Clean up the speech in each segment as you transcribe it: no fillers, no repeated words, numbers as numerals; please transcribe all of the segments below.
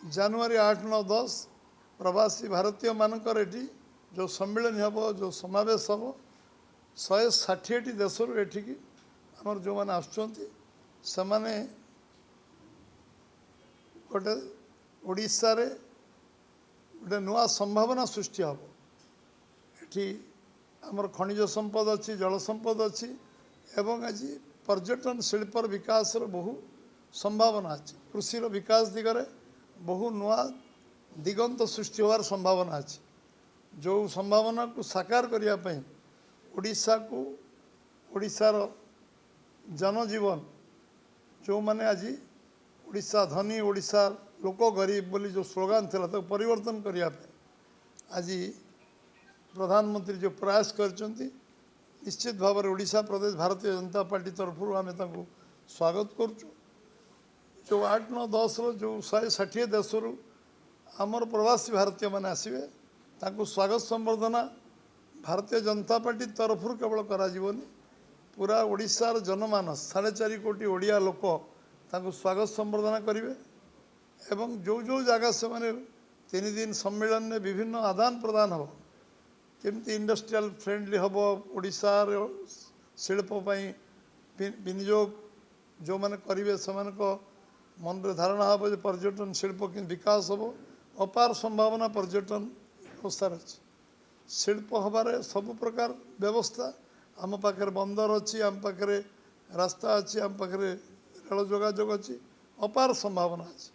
ଜାନୁଆରୀ 8, 9, 10 प्रवासी भारतीय मानकर एटी जो सम्मिलन हम जो समावेश हम 160टी देश एठिकी आमर जो मैंने आसुँचे गोटे ओडिशा रे गोटे नुआ संभावना सृष्टि हम एठी आमर खनिज संपद अच्छी जल संपद अच्छी एवं आज पर्यटन शिल्पर विकास बहु संभावना अच्छी कृषि विकास दिगरे बहु नुआ दिगंत सृष्टि होवार संभावना अच्छी जो संभावना को साकार करने ओडिशा को ओडिशार जनजीवन जो माने आज ओडिशा धनी ओडिशा लोक गरीब बोली जो स्लोगान था तो परिवर्तन करने आज प्रधानमंत्री जो प्रयास करचंती निश्चित भाव में ओडिशा प्रदेश भारतीय जनता पार्टी तरफ आम स्वागत करुचु जो 8, 9, 10 जो 160 देश आमर प्रवासी भारतीय मैंने आसवे स्वागत संबर्धना भारतीय जनता पार्टी तरफ केवल कराजीवनी पूरा ओडिशार जनमानस 4.5 कोटी ओडिया लोक स्वागत संबर्धना करेंगे एवं जो जो जगह से मैंने 3 दिन सम्मेलन में विभिन्न आदान प्रदान हम केमती इंडस्ट्रियल फ्रेंडली हम ओडिशार शिल्पपाई विनियोग जो मैंने करेंगे से मन रे धारणा हम जो पर्यटन शिल्प कि विकास हम अपार संभावना पर्यटन व्यवस्था अच्छी शिल्प हबार सब प्रकार व्यवस्था आम पाखे बंदर अच्छी आम पाखे रास्ता अच्छी आम पाखे रेल जोगाजोग अच्छी अपार संभावना अच्छी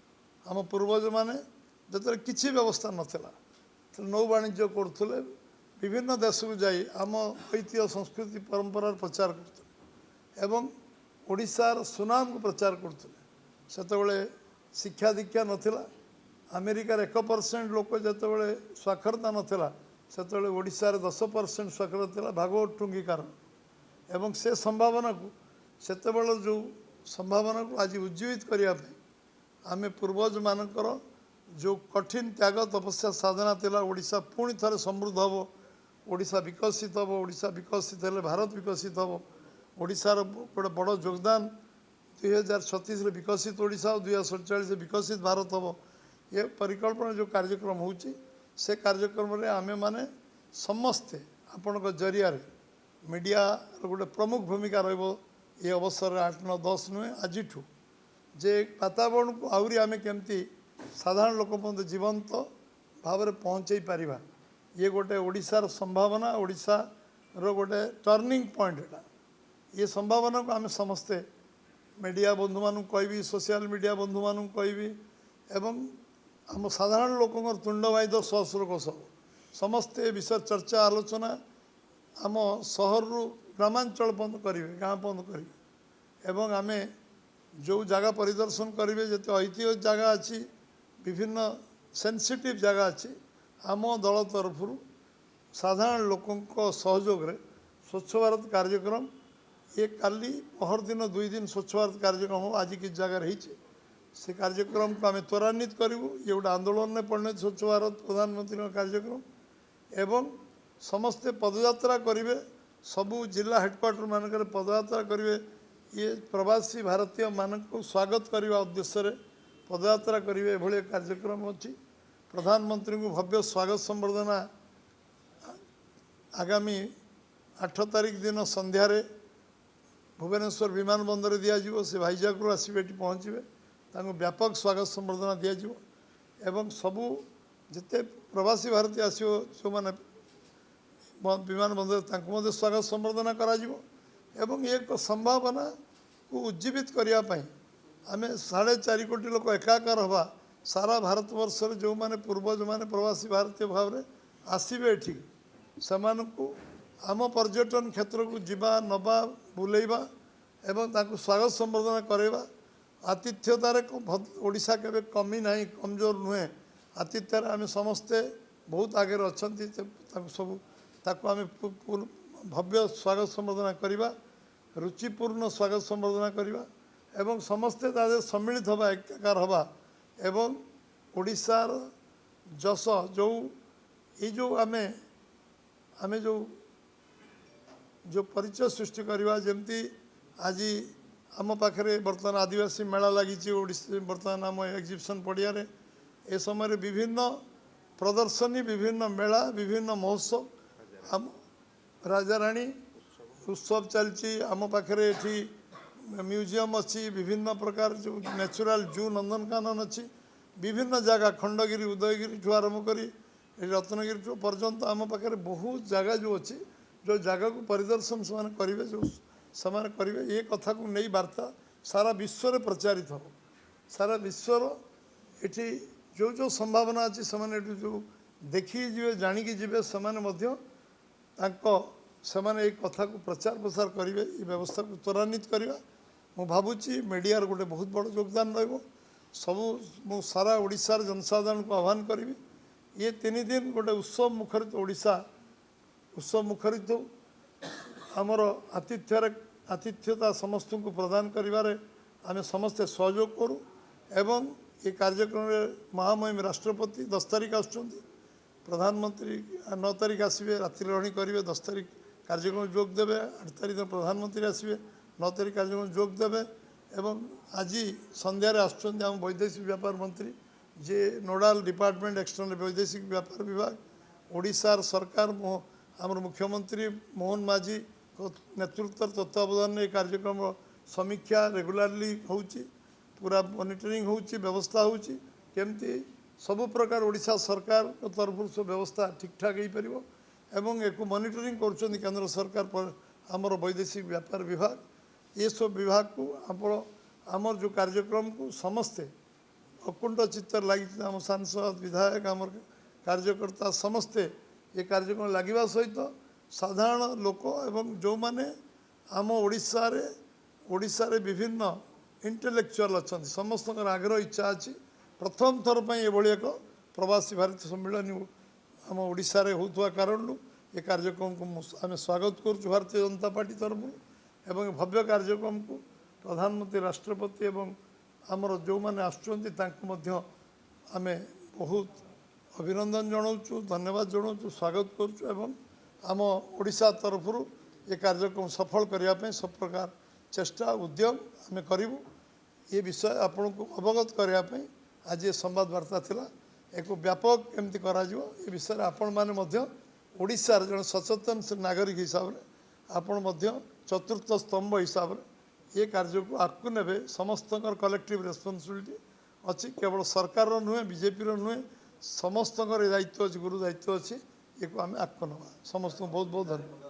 आम पूर्वज मैंने जो किसी व्यवस्था नाला नौ वाणिज्य करुले विभिन्न देश को जाई आम ऐतिह्य संस्कृति परंपरार प्रचार करते एवं ओडिशार सुनाम को प्रचार करते सेतबेले शिक्षा दीक्षा नथिला अमेरिकार 1% लोक जितेबाला साक्षरता नाला सेतबेले ओडिशार 10% साक्षरता था भागवत टुंगी कारण एवं से संभावना को सेतबेले जो संभावना को आज उज्जीवित करने आम पूर्वज मानकर जो कठिन त्याग तपस्या साधना थिला ओडिशा पुणी थे समृद्ध हम ओडिशा विकसित हम ओडिशा विकसित हेले भारत विकसित हम ओडिशार गोटे बड़ योगदान 2036 विकसित ओडिशा और 2047 विकसित भारत हम ये परिकल्पना जो कार्यक्रम होची से कार्यक्रम रे आमे माने समस्ते आपण जरिया मीडिया गोटे प्रमुख भूमिका रहिबो ये अवसर 8, 9, 10 नुहे आज जे वातावरण को आहरी आमे केमती साधारण लोक पर्यंत जीवंत भाव में पहुँचे पारिबा ये गोटे ओडिशार संभावना ओडिशार गोटे टर्निंग पॉइंट एटा ये संभावना को आम समस्ते मीडिया बंधु मानू कहबी सोशल मीडिया बंधु मानू कहबी एवं आम साधारण लोकों तुंडवाद सहस्रक सब समस्ते विषय चर्चा आलोचना आम सहर ग्रामांचल बंद करेंगे गाँ बंद करेंगे एवं आम जो जगह परिदर्शन करेंगे जिते ऐतिह्य जगह अच्छी विभिन्न सेंसिटिव जगह अच्छी आम दल तरफ साधारण लोकों सहयोग रे स्वच्छ भारत कार्यक्रम ये काली पहर दिन 2 दिन स्वच्छ भारत कार्यक्रम हो आज किस जगह रही से कार्यक्रम को आम त्वरान्वित करूँ ये गोटे आंदोलन में पड़ने स्वच्छ भारत प्रधानमंत्री कार्यक्रम एवं समस्ते पदयात्रा करेंगे सबू जिला हेडक्वार्टर मानक पदयात्रा करेंगे ये प्रवासी भारतीय मान को स्वागत करने उद्देश्य पदयात्रा करेंगे ये कार्यक्रम अच्छी प्रधानमंत्री को भव्य स्वागत संबर्धना आगामी 8 तारीख दिन संध्यारे भुवनेश्वर विमान बंदर दिज्व से भाईजाग आसवे पहुँचे व्यापक स्वागत संबर्धना दिज्व एवं सबू जिते प्रवासी भारतीय आसो जो मैंने विमान बंदर स्वागत संबर्धना एवं एक संभावना को उज्जीवित करने आम 4.5 कोटी लोक एकाकार हवा सारा भारत वर्ष जो माने पूर्वज माने प्रवासी भारतीय भाव में आसवे एठी को आम पर्यटन क्षेत्र को जीवा नवा बुलेवा एवं ताकू स्वागत संबर्धना करवा आतिथ्यतार ओडिशा केबे कमी नहीं कमजोर नुहे आतिथ्यार आम समस्ते बहुत आगे अच्छा सब आम भव्य स्वागत संबर्धना करवा रुचिपूर्ण स्वागत संबर्धना करवा एवं समस्ते तादे सम्मिलित हवा एकाकार हवा एवं ओडिशार जस जो ये जो आमे आमे जो परिचय सृष्टि करवा जमती आज आम पाखे बर्तमान आदिवासी मेला लगी बर्तमान आम एग्जिबिशन पड़िया ए समय विभिन्न प्रदर्शनी विभिन्न मेला विभिन्न महोत्सव आम राजाराणी उत्सव चलती आम पाखे ये म्यूजियम अच्छी विभिन्न प्रकार जो नेचुरल जू नंदनकानन अच्छी विभिन्न जगह खंडगिरी उदयगिरी ठू आरंभ कर रत्नगिरी पर्यंत आम पाखे बहुत जगह जो अच्छी जो जगह को परिदर्शन से करेंगे जो से करेंगे ये कथा को नहीं वार्ता सारा विश्व में प्रचारित हो सारा विश्वर ये जो जो संभावना अच्छी से जो देखी जी जाणिकी जी से एक कथा को प्रचार प्रसार करेंगे ये व्यवस्था को त्वरान्वित करवा मु भावुची मीडिया गोटे बहुत बड़ योगदान सबू मु सारा ओडिशार जनसाधारण को आह्वान करी ये 3 दिन गोटे उत्सव मुखरित ओडिशा उत्सव मुखरित हो आमर आतिथ्यता समस्त को प्रदान करिवारे आमे समस्ते सहयोग करूँ एवं ये कार्यक्रम में महामहिम राष्ट्रपति 10 तारिख आसुच्चंती प्रधानमंत्री 9 तारिख आसवे रात्रि रही करेंगे 10 तारिख कार्यक्रम जोग देवे 8 तारिख प्रधानमंत्री आसवे 9 तारिख कार्यक्रम जोग देवे एवं आज संध्यार आसुच्चंती आम वैदेशिक व्यापार मंत्री जे नोडाल डिपार्टमेंट एक्सटर्नल वैदेशिक व्यापार विभाग ओडिशार सरकार आमर मुख्यमंत्री मोहन माझी नेतृत्व तत्वावधान ये कार्यक्रम समीक्षा रेगुलारली होची पूरा मॉनिटरिंग होची व्यवस्था होची केमती सबु प्रकार ओडिशा सरकार तरफ से व्यवस्था ठीक ठाक हो पार एवं एक मॉनिटरिंग कर केंद्र सरकार पर आमर वैदेशिक व्यापार विभाग ये सब विभाग को आमर जो कार्यक्रम को समस्ते अकुंठ चित्तर लगी आम सांसद विधायक आमर कार्यकर्ता समस्ते ये कार्यक्रम लगे सहित साधारण लोक एवं जो माने आम ओडिशा रे विभिन्न इंटेलेक्चुअल अच्छा समस्त आग्रह इच्छा अच्छी प्रथम थर पर ये एक प्रवासी भारतीय सम्मेलन आम ओडिशा रे होता कारण ये कार्यक्रम को आम स्वागत करुँ भारतीय जनता पार्टी तरफ एवं भव्य कार्यक्रम को प्रधानमंत्री राष्ट्रपति एवं आमर जो मैंने आम बहुत अभिनंदन जनाऊँ धन्यवाद जनाऊँ स्वागत करुँ एवं आम ओडिशा तरफ ये कार्यक्रम सफल करने सब प्रकार चेष्टा उद्यम आम करूँ ये विषय आपण को अवगत करने आज ये संवाद वार्ता थिला एक व्यापक केमती करा ये विषय आपण मैंने ओडिशार जन सचेतन नागरिक हिसाब से आपण चतुर्थ स्तंभ हिसाब से ये कार्य को आगू ने समस्त कलेक्टिव रेस्पॉन्सिबिलिटी अच्छी केवल सरकार नुहे बीजेपी नुहे समस्त दायित्व अच्छी गुरु दायित्व अच्छी ये आम आगू नवा समस्त बहुत बहुत धन्यवाद।